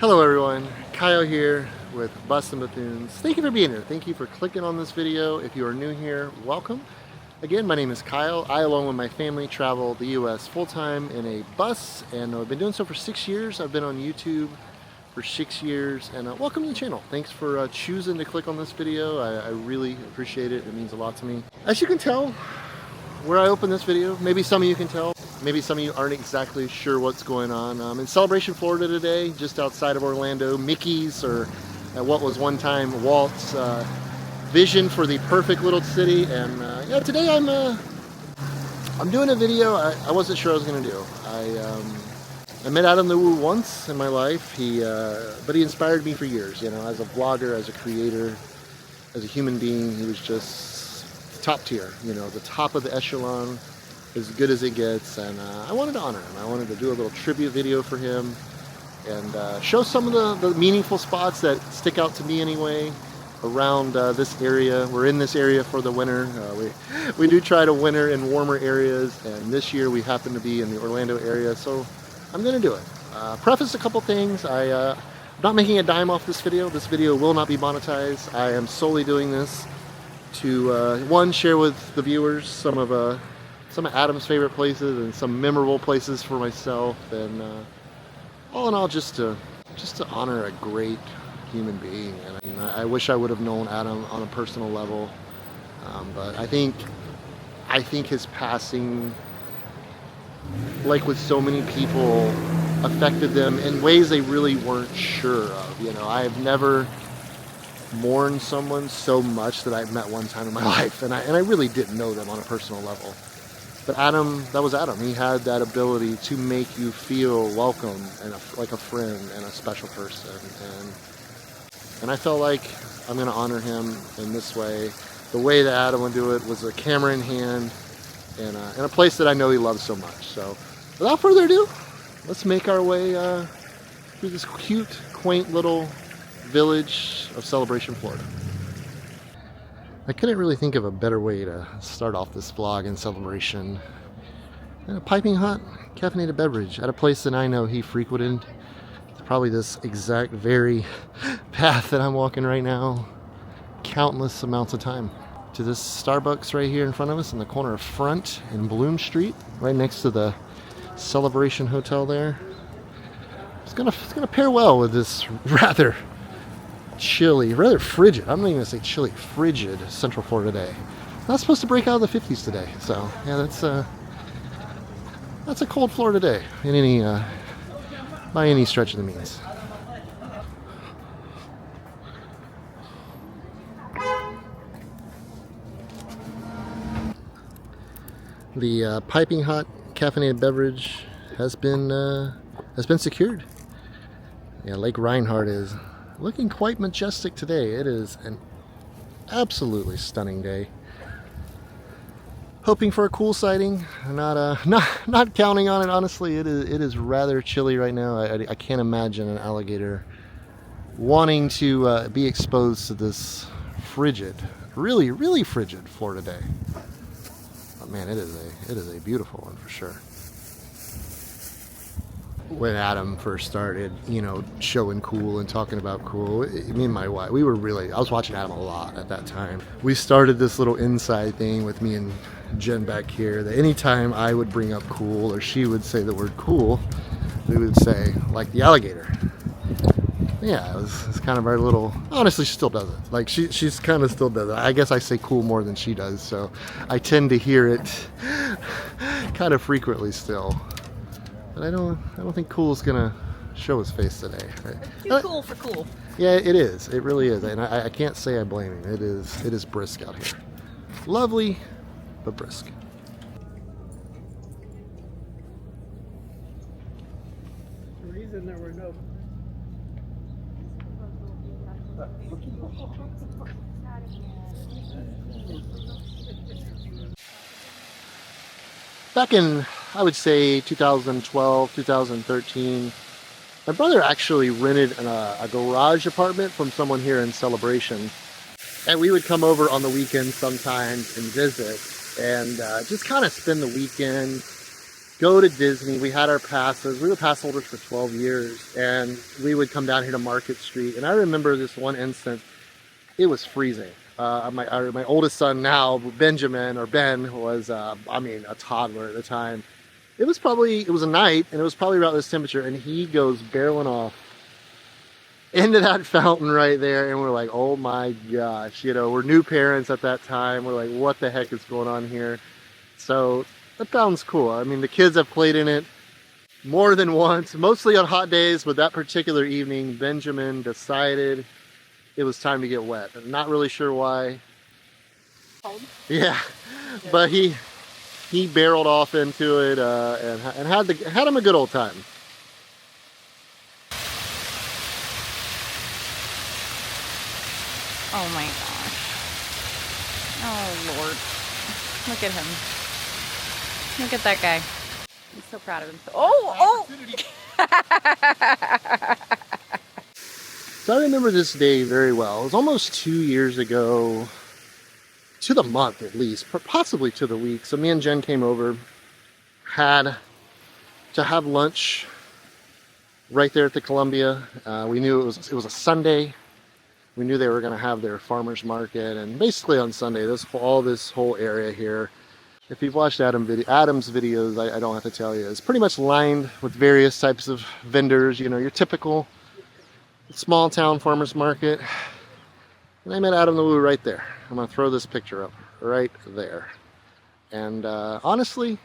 Hello everyone, Kyle here with Bus and Buffoons. Thank you for being here. Thank you for clicking on this video. If you are new here, welcome. Again, my name is Kyle. I, along with my family, travel the US full-time in a bus, and I've been doing so for 6 years. I've been on YouTube for 6 years, and welcome to the channel. Thanks for choosing to click on this video. I really appreciate it. It means a lot to me. As you can tell, where I open this video, maybe some of you can tell, maybe some of you aren't exactly sure what's going on. I'm in Celebration, Florida today, just outside of Orlando. Mickey's, or what was one time Walt's vision for the perfect little city. And yeah, today I'm doing a video I wasn't sure I was going to do. I met Adam the Woo once in my life. But he inspired me for years, you know, as a vlogger, as a creator, as a human being. He was just top tier, you know, the top of the echelon, as good as it gets. And I wanted to honor him. I wanted to do a little tribute video for him and show some of the meaningful spots that stick out to me anyway around this area. We're in this area for the winter. We do try to winter in warmer areas, and this year we happen to be in the Orlando area, so I'm gonna do it. Preface a couple things. I'm not making a dime off this video. This video will not be monetized. I am solely doing this to one, share with the viewers some of Adam's favorite places and some memorable places for myself, and all in all, just to honor a great human being. And I wish I would have known Adam on a personal level, but I think his passing, like with so many people, affected them in ways they really weren't sure of. You know, I have never mourned someone so much that I've met one time in my life, and I really didn't know them on a personal level. But Adam, that was Adam. He had that ability to make you feel welcome and like a friend and a special person. And I felt like I'm going to honor him in this way. The way that Adam would do it was a camera in hand and in a place that I know he loves so much. So without further ado, let's make our way through this cute, quaint little village of Celebration, Florida. I couldn't really think of a better way to start off this vlog in Celebration. And a piping hot caffeinated beverage at a place that I know he frequented. It's probably this exact very path that I'm walking right now, countless amounts of time. To this Starbucks right here in front of us in the corner of Front and Bloom Street, right next to the Celebration Hotel there. It's gonna pair well with this rather chilly, rather frigid, I'm not even gonna say chilly, frigid Central Florida day. Not supposed to break out of the 50s today, so yeah, that's a cold Florida day in any by any stretch of the means. The piping hot caffeinated beverage has been secured. Yeah, Lake Reinhardt is looking quite majestic today. It is an absolutely stunning day. Hoping for a cool sighting, not counting on it. Honestly, it is rather chilly right now. I can't imagine an alligator wanting to be exposed to this frigid, really frigid Florida day. But man, it is a beautiful one for sure. When Adam first started, you know, showing cool and talking about cool, me and my wife, I was watching Adam a lot at that time. We started this little inside thing with me and Jen back here, that anytime I would bring up cool or she would say the word cool, we would say, like the alligator. Yeah, it's kind of our little, honestly, she still does it. Like she's kind of still does it. I guess I say cool more than she does, so I tend to hear it kind of frequently still. But I don't think cool's gonna show his face today. Too cool for cool. Yeah, it is. It really is, and I can't say I blame him. It is brisk out here. Lovely, but brisk. The reason there were no. Back in, I would say, 2012, 2013, my brother actually rented a garage apartment from someone here in Celebration. And we would come over on the weekends sometimes and visit and just kind of spend the weekend go to Disney. We had our passes. We were pass holders for 12 years, and we would come down here to Market Street. And I remember this one instance. It was freezing. My oldest son now, Benjamin, or Ben, was, a toddler at the time. It was a night, and it was probably about this temperature, and he goes barreling off into that fountain right there, and we're like, oh my gosh, we're new parents at that time. We're like, what the heck is going on here? So that fountain's cool. I mean, the kids have played in it more than once, mostly on hot days, but that particular evening, Benjamin decided it was time to get wet. I'm not really sure why. Cold? Yeah, but he barreled off into it and had him a good old time. Oh my gosh. Oh Lord. Look at him. Look at that guy. He's so proud of himself. Oh! So I remember this day very well. It was almost 2 years ago, to the month at least, possibly to the week. So me and Jen came over, had to have lunch right there at the Columbia. We knew it was a Sunday. We knew they were going to have their farmers market, and basically on Sunday, this whole area here, if you've watched Adam's videos, I don't have to tell you, it's pretty much lined with various types of vendors. Your typical small town farmers market. And I met Adam the Woo right there. I'm going to throw this picture up right there. And honestly,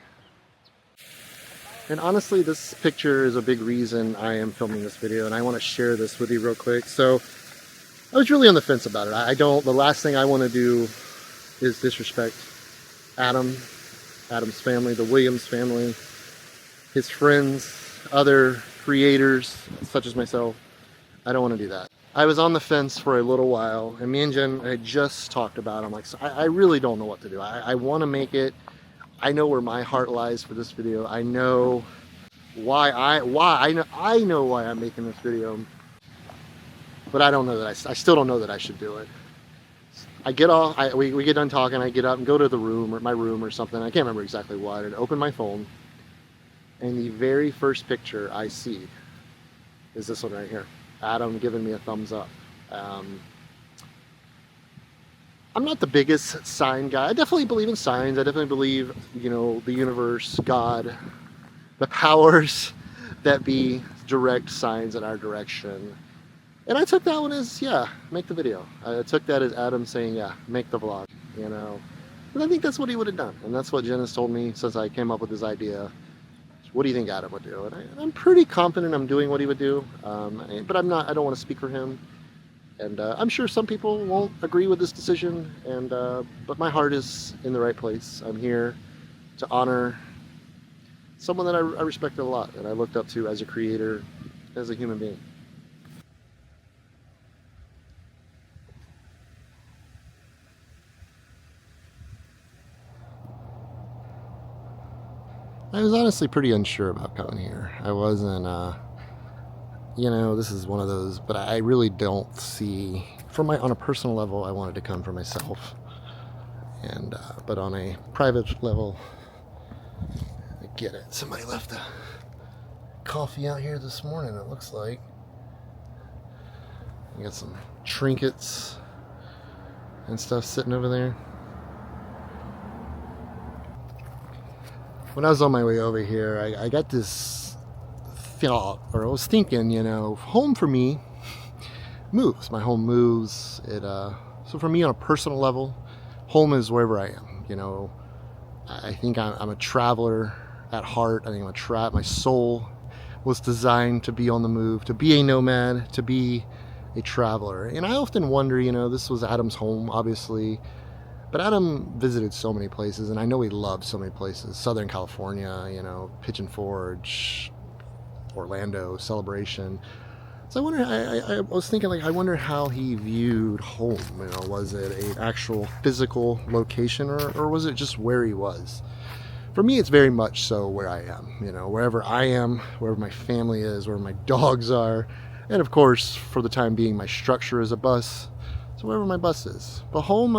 this picture is a big reason I am filming this video, and I want to share this with you real quick. So I was really on the fence about it. The last thing I want to do is disrespect Adam's family, the Williams family, his friends, other creators such as myself. I don't want to do that. I was on the fence for a little while, and me and Jen had just talked about it. I'm like, so I really don't know what to do. I want to make it. I know where my heart lies for this video. I know I know why I'm making this video, but I don't know that I still don't know that I should do it. I get off, we get done talking, I get up and go to the room, or my room or something. I can't remember exactly what. And open my phone, and the very first picture I see is this one right here. Adam giving me a thumbs up. I'm not the biggest sign guy. I definitely believe in signs. I definitely believe, the universe, God, the powers that be direct signs in our direction. And I took that one as, yeah, make the video. I took that as Adam saying, yeah, make the vlog, And I think that's what he would have done. And that's what Jen has told me since I came up with this idea. What do you think Adam would do? And I'm pretty confident I'm doing what he would do. But I don't want to speak for him. And I'm sure some people won't agree with this decision. But my heart is in the right place. I'm here to honor someone that I respected a lot and I looked up to as a creator, as a human being. I was honestly pretty unsure about coming here. I wasn't, this is one of those, but I really don't see, on a personal level, I wanted to come for myself. But on a private level, I get it. Somebody left the coffee out here this morning, it looks like. I got some trinkets and stuff sitting over there. When I was on my way over here, I got this thought, or I was thinking, home for me moves. My home moves. So for me, on a personal level, home is wherever I am. I think I'm a traveler at heart. I think my soul was designed to be on the move, to be a nomad, to be a traveler. And I often wonder, this was Adam's home, obviously. But Adam visited so many places, and I know he loved so many places. Southern California, Pigeon Forge, Orlando, Celebration. So I wonder, I was thinking, I wonder how he viewed home. Was it an actual physical location, or was it just where he was? For me, it's very much so where I am. Wherever I am, wherever my family is, wherever my dogs are. And of course, for the time being, my structure is a bus. So wherever my bus is. But home,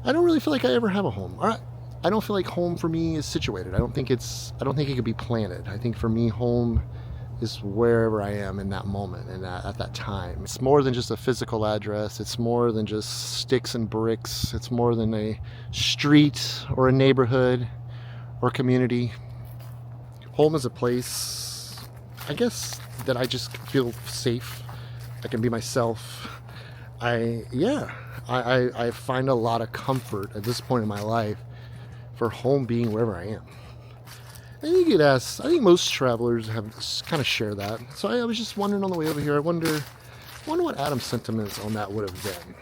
I don't really feel like I ever have a home. All right, I don't feel like home for me is situated. I don't think it could be planted. I think for me, home is wherever I am in that moment and at that time. It's more than just a physical address. It's more than just sticks and bricks. It's more than a street or a neighborhood or community. Home is a place, I guess, that I just feel safe. I can be myself. I find a lot of comfort at this point in my life for home being wherever I am. And you get asked, I think most travelers have kind of share that. So I was just wondering on the way over here, I wonder what Adam's sentiments on that would have been.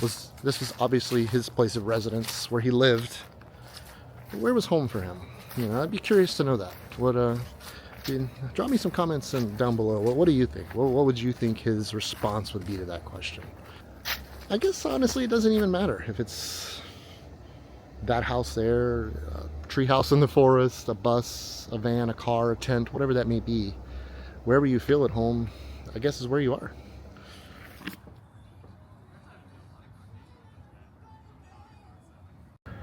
This was obviously his place of residence, where he lived. Where was home for him? You know, I'd be curious to know that. Drop me some comments down below. What do you think? What would you think his response would be to that question? I guess honestly, it doesn't even matter if it's that house there, a tree house in the forest, a bus, a van, a car, a tent, whatever that may be. Wherever you feel at home, I guess is where you are.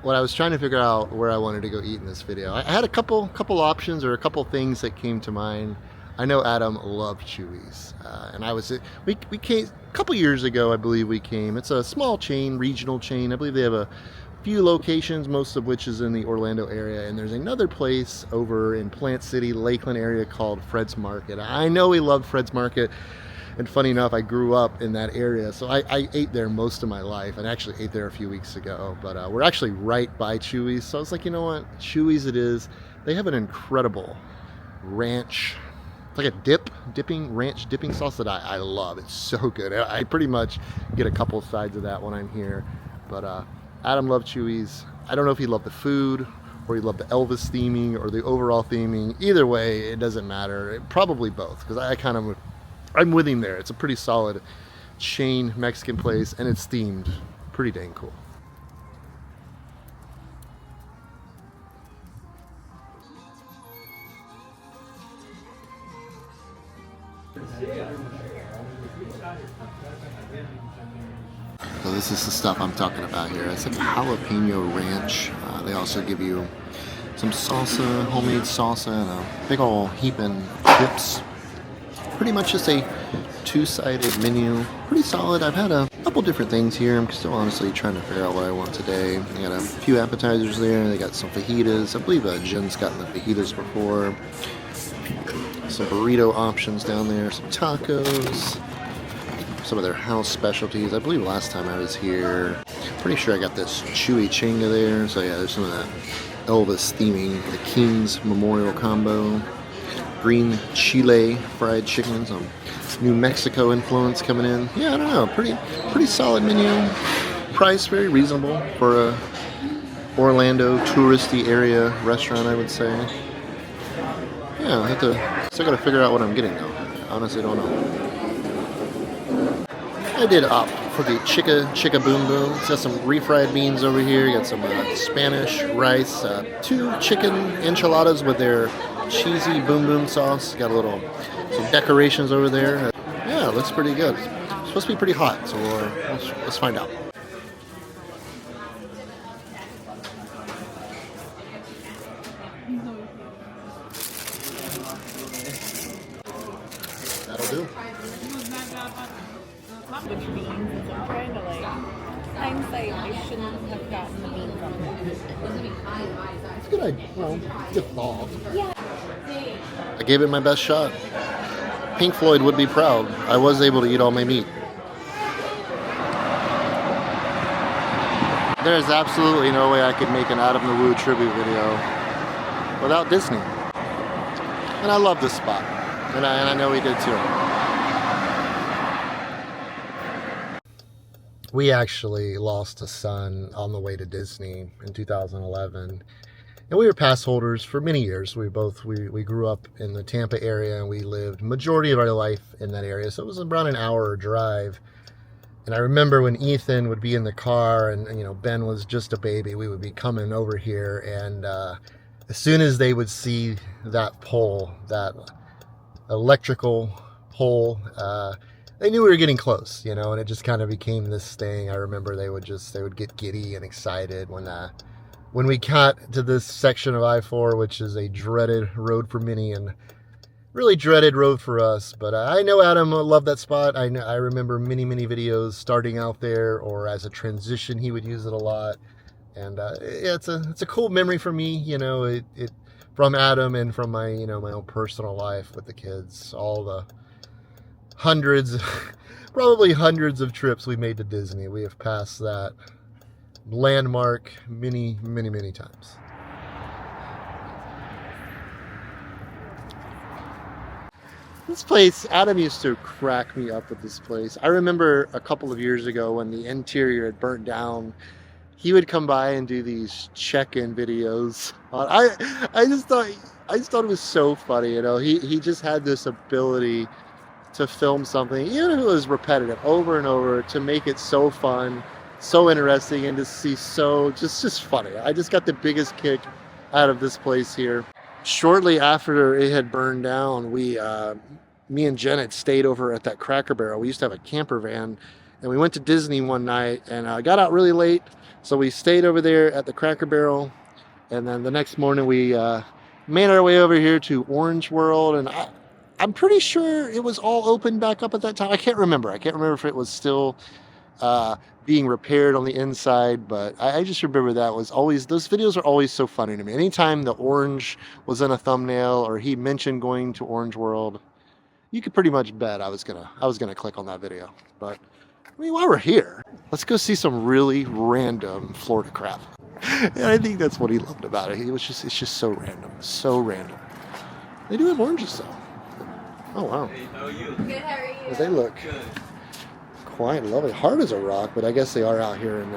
When I was trying to figure out where I wanted to go eat in this video, I had a couple options or a couple things that came to mind. I know Adam loved Chuy's, and we came a couple years ago, I believe we came. It's a small chain, regional chain. I believe they have a few locations, most of which is in the Orlando area, and there's another place over in Plant City, Lakeland area called Fred's Market. I know he loved Fred's Market, and funny enough, I grew up in that area, so I ate there most of my life, and actually ate there a few weeks ago. But we're actually right by Chuy's, so I was like, you know what, Chuy's it is. They have an incredible ranch. It's like a ranch dipping sauce that I love. It's so good. I pretty much get a couple sides of that when I'm here. But Adam loved Chuy's. I don't know if he loved the food or he loved the Elvis theming or the overall theming. Either way, it doesn't matter. Probably both, because I'm with him there. It's a pretty solid chain Mexican place, and it's themed pretty dang cool. So this is the stuff I'm talking about here. It's like a jalapeno ranch. They also give you some salsa, homemade salsa, and a big old heaping dips. Pretty much just a two-sided menu. Pretty solid. I've had a couple different things here. I'm still honestly trying to figure out what I want today. I got a few appetizers there. They got some fajitas. I believe Jen's gotten the fajitas before. Some burrito options down there. Some tacos. Some of their house specialties. I believe last time I was here, pretty sure I got this Chuy chinga there. So yeah, there's some of that Elvis theming. The King's Memorial Combo. Green chile fried chicken. Some New Mexico influence coming in. Yeah, I don't know. Pretty solid menu. Price very reasonable for a Orlando touristy area restaurant, I would say. Yeah, still got to figure out what I'm getting though. Honestly, don't know. I did opt for the chica boom boom. It's got some refried beans over here. You got some Spanish rice, 2 chicken enchiladas with their cheesy boom boom sauce. Got some decorations over there. Yeah, it looks pretty good. It's supposed to be pretty hot, so let's find out. That'll do. Which beans? I'm trying to hindsight, I shouldn't have gotten the beans on that. It's a good idea. Well, good thought. Yeah. I gave it my best shot. Pink Floyd would be proud. I was able to eat all my meat. There's absolutely no way I could make an Adam the Woo tribute video without Disney. And I love this spot. And I know he did too. We actually lost a son on the way to Disney in 2011. And we were pass holders for many years. We grew up in the Tampa area, and we lived majority of our life in that area. So it was around an hour drive. And I remember when Ethan would be in the car and Ben was just a baby, we would be coming over here. And as soon as they would see that pole, that electrical pole, they knew we were getting close, and it just kind of became this thing. I remember they would get giddy and excited when when we got to this section of I-4, which is a dreaded road for many and really dreaded road for us. But I know Adam loved that spot. I remember many videos starting out there, or as a transition he would use it a lot. And yeah, it's a cool memory for me, you know, it from Adam and from my, you know, my own personal life with the kids, all the hundreds probably hundreds of trips we made to Disney. We have passed that landmark many times. This place, Adam used to crack me up with this place. I remember a couple of years ago when the interior had burnt down, he would come by and do these check-in videos. I just thought it was so funny, you know. He just had this ability to film something, even if it was repetitive, over and over, to make it so fun, so interesting, and to see so just funny. I just got the biggest kick out of this place here. Shortly after it had burned down, me and Jen had stayed over at that Cracker Barrel. We used to have a camper van, and we went to Disney one night, and I got out really late, so we stayed over there at the Cracker Barrel, and then the next morning we made our way over here to Orange World, and I'm pretty sure it was all open back up at that time. I can't remember if it was still being repaired on the inside, but I just remember that was always, those videos are always so funny to me. Anytime the orange was in a thumbnail or he mentioned going to Orange World, you could pretty much bet I was gonna click on that video. But I mean, while we're here, let's go see some really random Florida crap. And I think that's what he loved about it. It's just so random, so random. They do have oranges though. Oh wow. Good, how are you? Well, they look quite lovely. Hard as a rock, but I guess they are out here in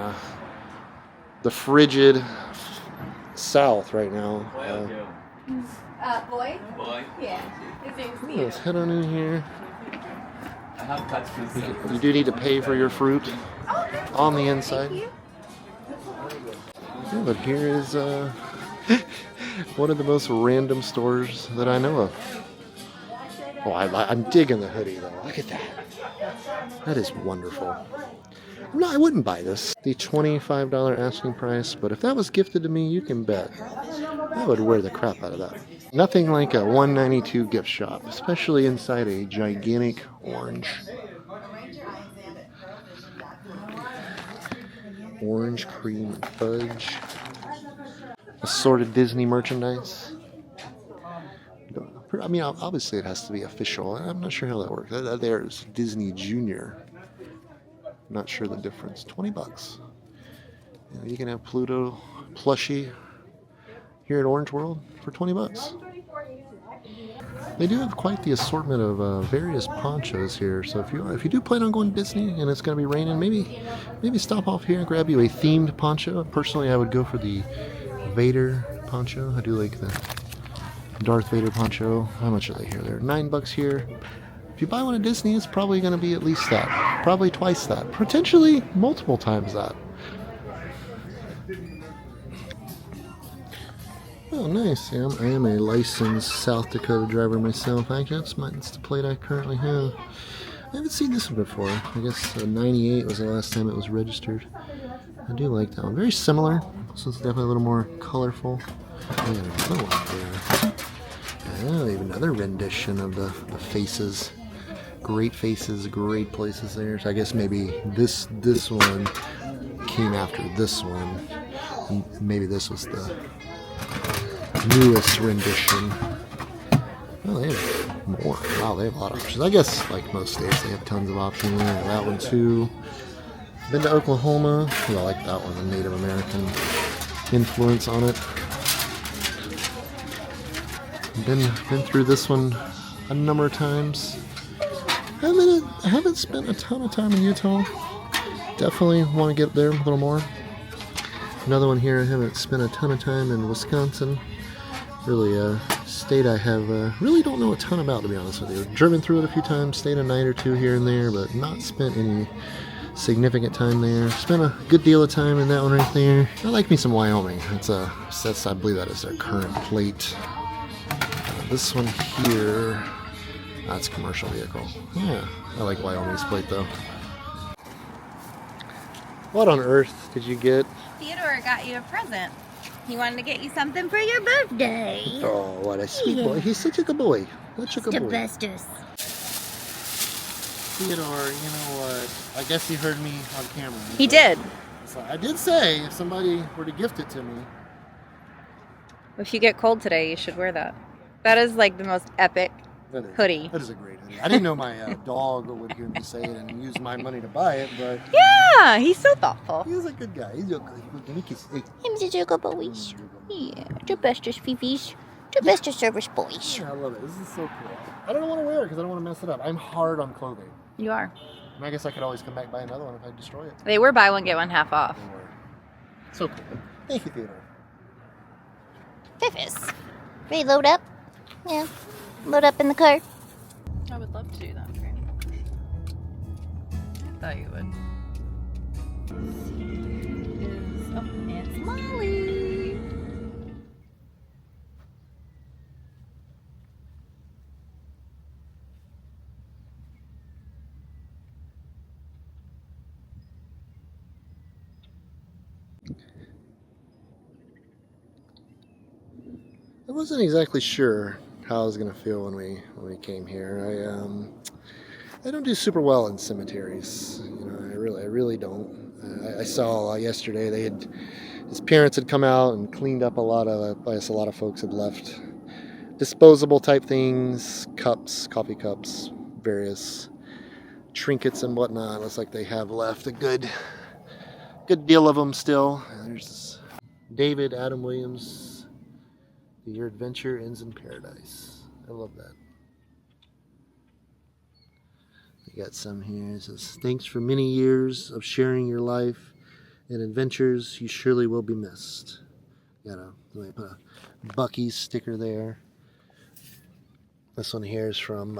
the frigid south right now. Boy? Boy. Yeah. His name's Theo. Let's head on in here. I have touched this. You do need to pay for your fruit on the inside. Thank you. Yeah, but here is one of the most random stores that I know of. Oh, I'm digging the hoodie though. Look at that. That is wonderful. No, I wouldn't buy this. The $25 asking price, but if that was gifted to me, you can bet I would wear the crap out of that. Nothing like a $192 gift shop, especially inside a gigantic orange. Orange cream and fudge. Assorted Disney merchandise. I mean, obviously it has to be official. I'm not sure how that works. There's Disney Junior. Not sure the difference. $20. You can have Pluto plushie here at Orange World for $20. They do have quite the assortment of various ponchos here. So if you do plan on going to Disney and it's going to be raining, maybe stop off here and grab you a themed poncho. Personally, I would go for the Vader poncho. I do like the Darth Vader poncho. How much are they here? They're $9 here. If you buy one at Disney, it's probably going to be at least that. Probably twice that. Potentially multiple times that. Oh, nice. Yeah, I am a licensed South Dakota driver myself. Actually, that's the plate I currently have. I haven't seen this one before. I guess 98 was the last time it was registered. I do like that one. Very similar. So it's definitely a little more colorful. Oh, another one there. Oh, even another rendition of the faces. Great faces, great places there. So I guess maybe this one came after this one. And maybe this was the newest rendition. Oh, they have more. Wow, they have a lot of options. I guess, like most states, they have tons of options. That one too. Been to Oklahoma. Oh, I like that one, the Native American influence on it. Been through this one a number of times. I haven't spent a ton of time in Utah. Definitely want to get there a little more. Another one here, I haven't spent a ton of time in Wisconsin. Really a state I have really don't know a ton about, to be honest with you. Driven through it a few times, stayed a night or two here and there, but not spent any significant time there. Spent a good deal of time in that one right there. I like me some Wyoming. I believe that is their current plate. This one here, that's commercial vehicle. Yeah, I like Wyoming's plate though. What on earth did you get? Theodore got you a present. He wanted to get you something for your birthday. Oh, what a sweet boy. He's such a good boy. Such a good boy. Bestest. Theodore, you know what? I guess he heard me on camera. He did. So I did say if somebody were to gift it to me. If you get cold today, you should wear that. That is like the most epic hoodie. That is a great hoodie. I didn't know my dog would hear me say it and use my money to buy it, but Yeah, he's so thoughtful. he's a good guy. He's a good kiss. Hey. He's a good boy. Yeah, the bestest fifis. The bestest service boys. Yeah, I love it. This is so cool. I don't want to wear it because I don't want to mess it up. I'm hard on clothing. You are. And I guess I could always come back and buy another one if I destroy it. They were buy one, get one half off. They were. So cool. Thank you, Theodore. Fifis. Ready to load up? Yeah. Load up in the car. I would love to do that for you. I thought you would. It's Molly. I wasn't exactly sure how I was gonna feel when we came here. I don't do super well in cemeteries. You know, I really don't. I saw yesterday his parents had come out and cleaned up I guess a lot of folks had left disposable type things, cups, coffee cups, various trinkets and whatnot. Looks like they have left a good deal of them still. There's this David Adam Williams. Your adventure ends in paradise. I love that. You got some here. It says, thanks for many years of sharing your life and adventures. You surely will be missed. Got let me put a Buc-ee's sticker there. This one here is from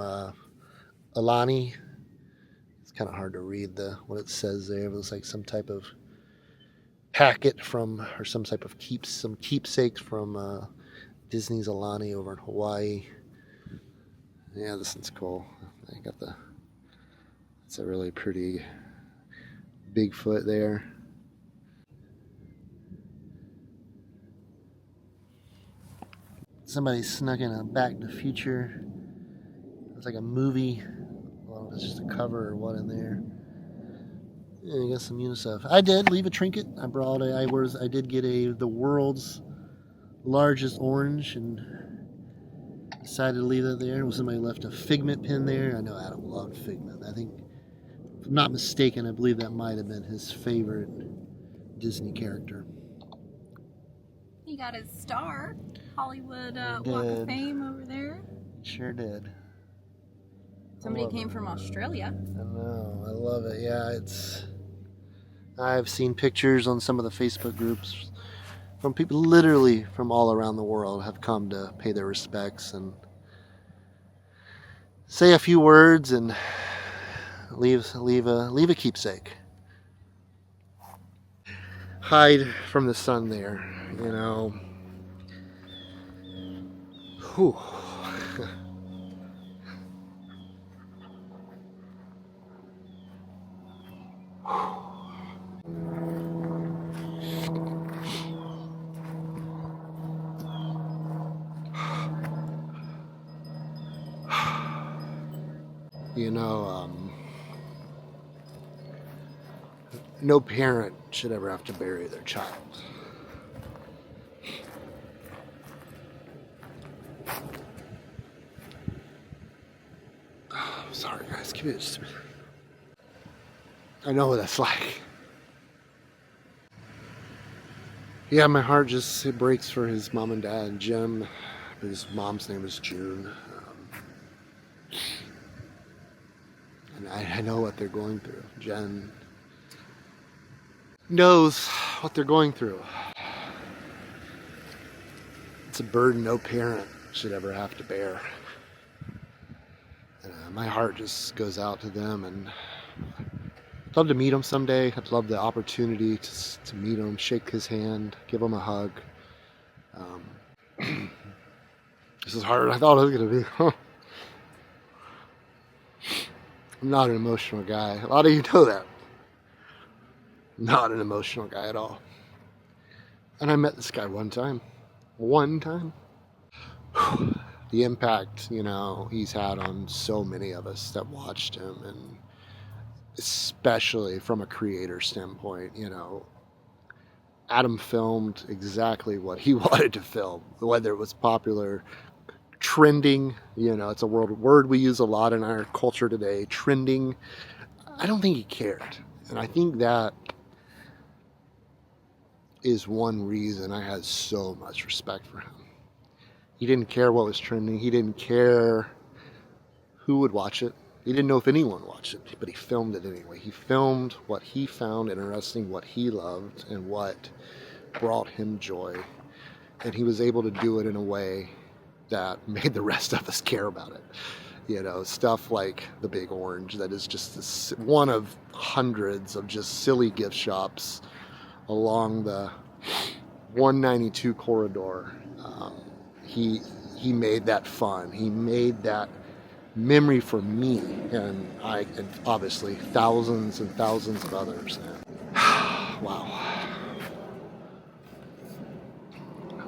Alani. It's kind of hard to read what it says there. It looks like some type of packet from, or some type of keepsakes from Disney's Alani over in Hawaii. Yeah, this one's cool. I got it's a really pretty Bigfoot there. Somebody snuck in a Back to the Future. It's like a movie. I don't know if it's just a cover or what in there. Yeah, you got some UNICEF. I did leave a trinket. I did get the world's largest orange and decided to leave that there. Somebody left a Figment pin there. I know Adam loved Figment. I think, if I'm not mistaken, I believe that might have been his favorite Disney character. He got his star. Hollywood Walk of Fame over there. Sure did. Somebody came from Australia. I know. I love it. Yeah, I've seen pictures on some of the Facebook groups from people literally from all around the world have come to pay their respects and say a few words and leave a keepsake. Hide from the sun there, you know. Whew. You know, no parent should ever have to bury their child. Oh, sorry guys, give me just a minute. I know what that's like. Yeah, my heart it breaks for his mom and dad, Jim. His mom's name is June. And I know what they're going through. Jen knows what they're going through. It's a burden no parent should ever have to bear. My heart just goes out to them, and I'd love to meet him someday. I'd love the opportunity to meet him, shake his hand, give him a hug. This is harder than I thought it was going to be. I'm not an emotional guy. A lot of you know that. I'm not an emotional guy at all. And I met this guy one time. One time. The impact, you know, he's had on so many of us that watched him, and especially from a creator standpoint, you know, Adam filmed exactly what he wanted to film, whether it was popular, trending, you know, it's a word we use a lot in our culture today, trending. I don't think he cared. And I think that is one reason I had so much respect for him. He didn't care what was trending. He didn't care who would watch it. He didn't know if anyone watched it, but he filmed it anyway. He filmed what he found interesting, what he loved, and what brought him joy. And he was able to do it in a way that made the rest of us care about it. You know, stuff like the Big Orange, that is just one of hundreds of just silly gift shops along the 192 corridor. He made that fun. He made that memory for me, and obviously thousands and thousands of others. Wow.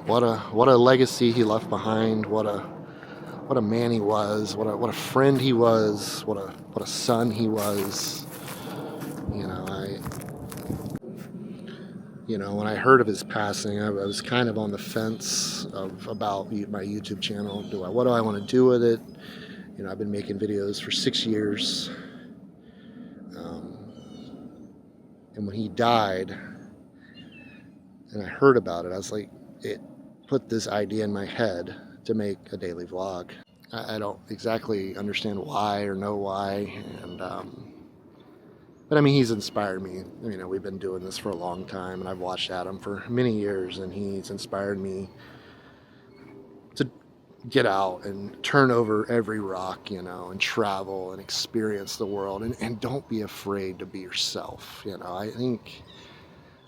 What a legacy he left behind. What a man he was. What a friend he was. What a son he was. When I heard of his passing, I was kind of on the fence about my YouTube channel. What do I want to do with it? You know, I've been making videos for 6 years. And when he died, and I heard about it, I was like, it put this idea in my head to make a daily vlog. I don't exactly understand why or know why, but I mean, he's inspired me. You know, we've been doing this for a long time, and I've watched Adam for many years, and he's inspired me to get out and turn over every rock, you know, and travel and experience the world, and don't be afraid to be yourself. You know, I think,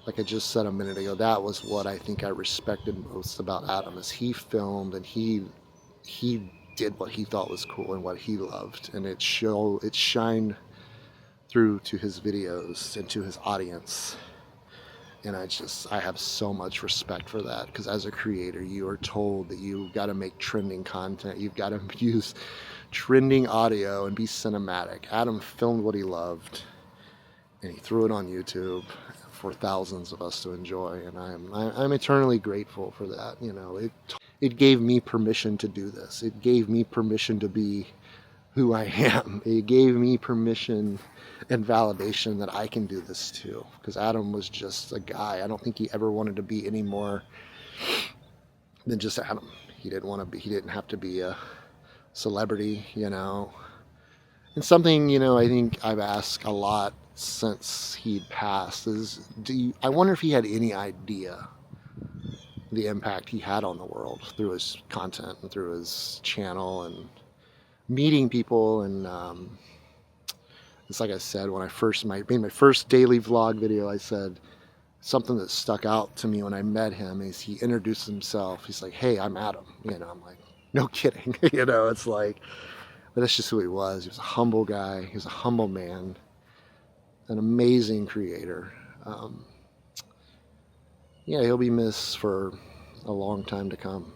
like I just said a minute ago, that was what I think I respected most about Adam, is he filmed and he did what he thought was cool and what he loved, and it shined through to his videos and to his audience. And I have so much respect for that, because as a creator, you are told that you've got to make trending content. You've got to use trending audio and be cinematic. Adam filmed what he loved, and he threw it on YouTube for thousands of us to enjoy. And I'm eternally grateful for that. You know, it gave me permission to do this. It gave me permission to be who I am. It gave me permission and validation that I can do this too, because Adam was just a guy. I don't think he ever wanted to be any more than just Adam. He didn't have to be a celebrity, you know. And something, you know, I think I've asked a lot since he'd passed is, I wonder if he had any idea the impact he had on the world through his content and through his channel and meeting people. And it's like I said, when I made my first daily vlog video, I said something that stuck out to me when I met him is he introduced himself. He's like, "Hey, I'm Adam." You know, I'm like, no kidding. You know, it's like, but that's just who he was. He was a humble guy. He was a humble man, an amazing creator. Yeah, he'll be missed for a long time to come.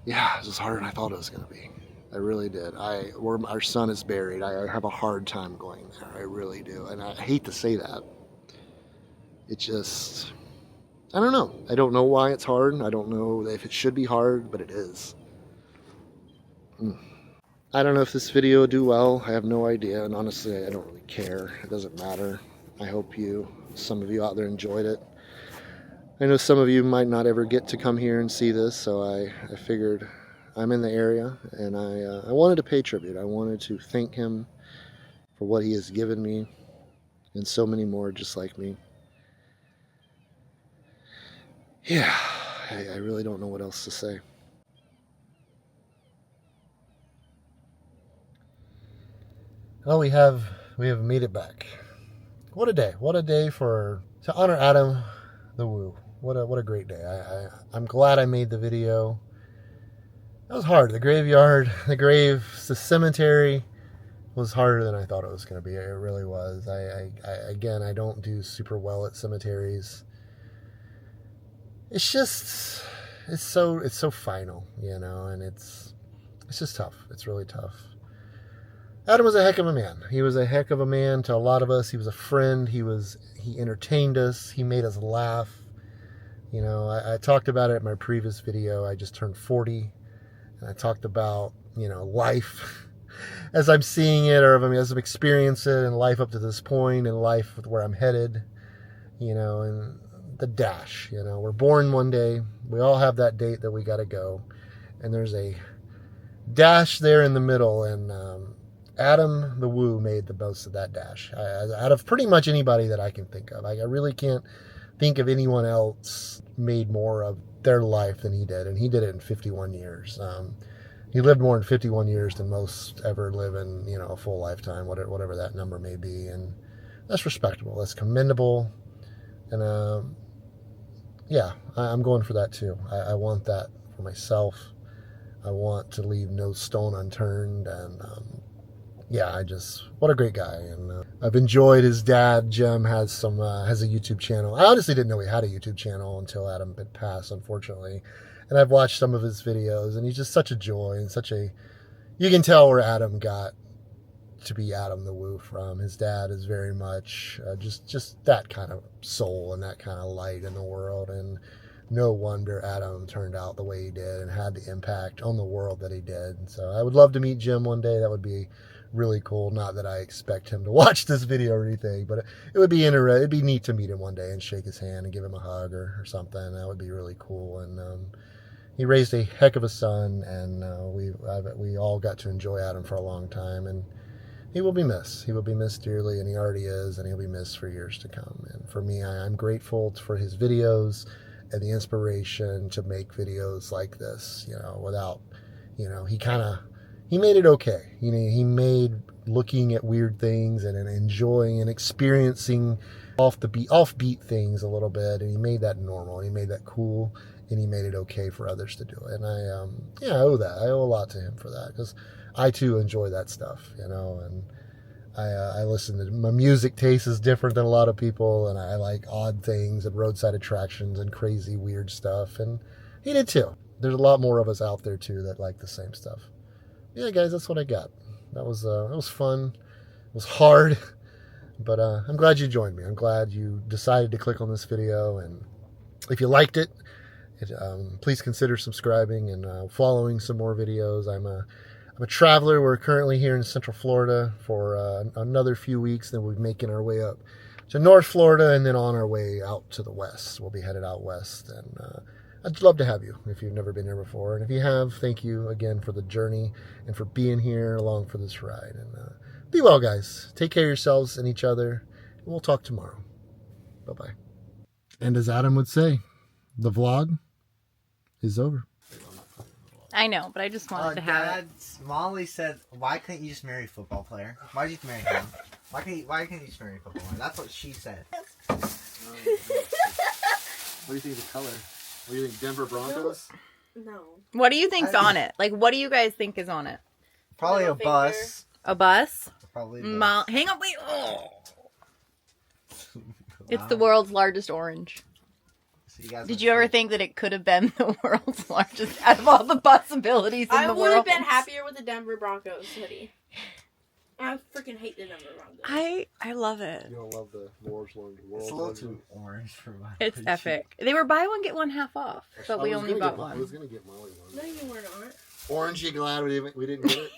Yeah, it was harder than I thought it was going to be. I really did. Where our son is buried, I have a hard time going there. I really do. And I hate to say that. It just, I don't know. I don't know why it's hard. I don't know if it should be hard, but it is. I don't know if this video will do well. I have no idea. And honestly, I don't really care. It doesn't matter. I hope some of you out there enjoyed it. I know some of you might not ever get to come here and see this, so I figured I'm in the area, and I wanted to pay tribute. I wanted to thank him for what he has given me, and so many more just like me. Yeah, I really don't know what else to say. Well, we have made it back. What a day! What a day to honor Adam the Woo. What a great day. I'm glad I made the video. That was hard. The graveyard, the grave, the cemetery, was harder than I thought it was going to be. It really was. Again, I don't do super well at cemeteries. It's just, it's so final, you know, and it's just tough. It's really tough. Adam was a heck of a man. He was a heck of a man to a lot of us. He was a friend. He entertained us. He made us laugh. You know, I talked about it in my previous video. I just turned 40, and I talked about, you know, life as I'm seeing it, or as I'm experiencing it in life up to this point, in life with where I'm headed, you know, and the dash. You know, we're born one day. We all have that date that we got to go, and there's a dash there in the middle, and Adam the Woo made the most of that dash out of pretty much anybody that I can think of. I really can't think of anyone else made more of their life than he did, and he did it in 51 years. He lived more than 51 years than most ever live in, you know, a full lifetime, whatever that number may be, and that's respectable. That's commendable, and yeah, I'm going for that too. I want that for myself. I want to leave no stone unturned, and yeah, what a great guy. And I've enjoyed his dad. Jim has a YouTube channel. I honestly didn't know he had a YouTube channel until Adam had passed, unfortunately. And I've watched some of his videos, and he's just such a joy and you can tell where Adam got to be Adam the Woo from. His dad is very much just that kind of soul and that kind of light in the world. And no wonder Adam turned out the way he did and had the impact on the world that he did. So I would love to meet Jim one day. That would be really cool. Not that I expect him to watch this video or anything, but it would be interesting. It'd be neat to meet him one day and shake his hand and give him a hug or something. That would be really cool. And he raised a heck of a son, and we all got to enjoy Adam for a long time, and he will be missed. He will be missed dearly, and he already is, and he'll be missed for years to come. And for me, I'm grateful for his videos and the inspiration to make videos like this, you know, without, you know, he made it okay. You know, he made looking at weird things and enjoying and experiencing offbeat things a little bit, and he made that normal. He made that cool, and he made it okay for others to do it. And I owe that. I owe a lot to him for that, because I too enjoy that stuff, you know. And I listen to, my music taste is different than a lot of people, and I like odd things and roadside attractions and crazy weird stuff, and he did too. There's a lot more of us out there too that like the same stuff. Yeah, guys, that's what I got. That was fun. It was hard, but I'm glad you joined me. I'm glad you decided to click on this video, and if you liked it, please consider subscribing and following some more videos. I'm a traveler. We're currently here in Central Florida for another few weeks. Then we'll be making our way up to North Florida, and then on our way out to the west. We'll be headed out west, and I'd love to have you if you've never been here before. And if you have, thank you again for the journey and for being here along for this ride. And be well, guys. Take care of yourselves and each other. And we'll talk tomorrow. Bye-bye. And as Adam would say, the vlog is over. I know, but I just wanted to have it. Molly said, why couldn't you just marry a football player? Why did you marry him? Why couldn't you just marry a football player? That's what she said. What do you think of the color? What do you think, Denver Broncos? No. What do you think's on it? Like, what do you guys think is on it? Probably a bus. A bus? Probably a bus. Hang on, wait. Oh. It's the world's largest orange. So Did you ever think that it could have been the world's largest out of all the possibilities in the world? I would have been happier with the Denver Broncos hoodie. I freaking hate the Denver Broncos. I love it. You don't love the world's largest. It's a little too orange for my It's taste. epic. They were buy one, get one half off, but we only bought one. I was going to get Molly one. No, you were not. Orange, you glad we didn't get it?